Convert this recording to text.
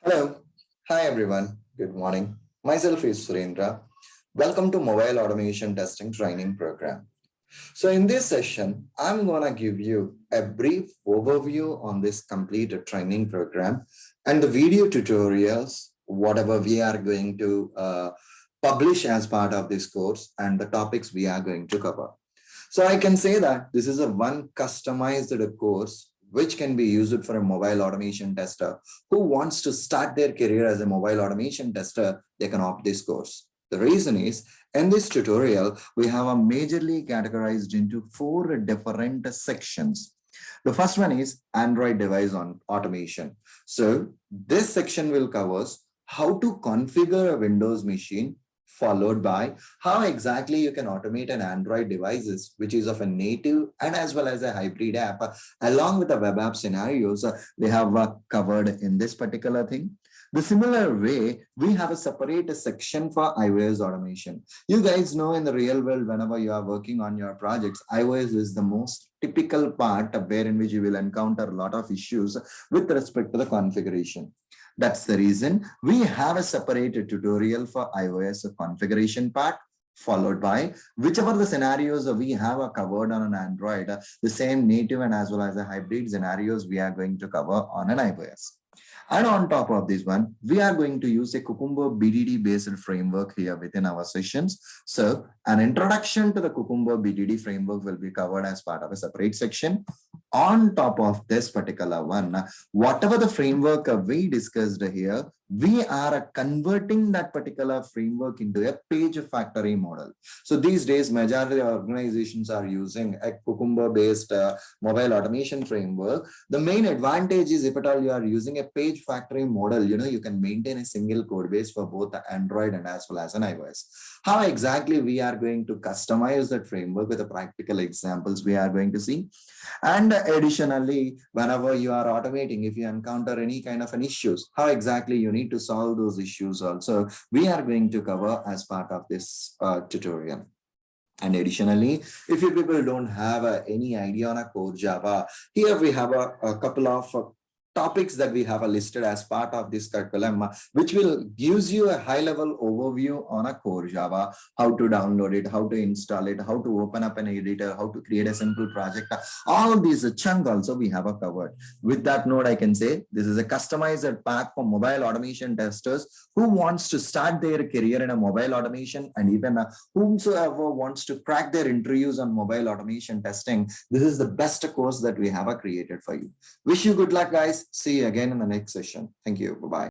Hello. Hi, everyone. Good morning. Myself is Surendra. Welcome to Mobile Automation Testing Training Program. So in this session, I'm going to give you a brief overview on this complete training program and the video tutorials, whatever we are going to publish as part of this course and the topics we are going to cover. So I can say that this is a one customized course which can be used for a mobile automation tester who wants to start their career as a mobile automation tester. They can opt this course. The reason is in this tutorial, we have a majorly categorized into 4 different sections. The first one is Android device on automation. So this section will covers how to configure a Windows machine, followed by how exactly you can automate an Android devices, which is of a native and as well as a hybrid app, along with the web app scenarios they have covered in this particular thing. The similar way, we have a separate section for iOS automation. You guys know in the real world, whenever you are working on your projects, iOS is the most typical part wherein which you will encounter a lot of issues with respect to the configuration. That's the reason we have a separated tutorial for iOS configuration part, followed by whichever the scenarios we have covered on an Android, the same native and as well as the hybrid scenarios we are going to cover on an iOS. And on top of this one, we are going to use a Cucumber BDD based framework here within our sessions. So an introduction to the Cucumber BDD framework will be covered as part of a separate section. On top of this particular one, whatever the framework we discussed here, we are converting that particular framework into a page factory model. So these days, majority organizations are using a Cucumber based mobile automation framework. The main advantage is if at all you are using a page factory model, you can maintain a single code base for both the Android and as well as an iOS. How exactly we are going to customize that framework with the practical examples we are going to see. And additionally, whenever you are automating, if you encounter any kind of an issues, how exactly you need to solve those issues also, we are going to cover as part of this tutorial. And additionally, if you people don't have any idea on a core Java, here we have a couple of topics that we have listed as part of this curriculum, which will gives you a high level overview on a core Java, how to download it, how to install it, how to open up an editor, how to create a simple project. All these chunk also we have covered. With that note, I can say this is a customized pack for mobile automation testers who wants to start their career in a mobile automation, and even whomsoever wants to crack their interviews on mobile automation testing. This is the best course that we have created for you. Wish you good luck, guys. See you again in the next session. Thank you. Bye-bye.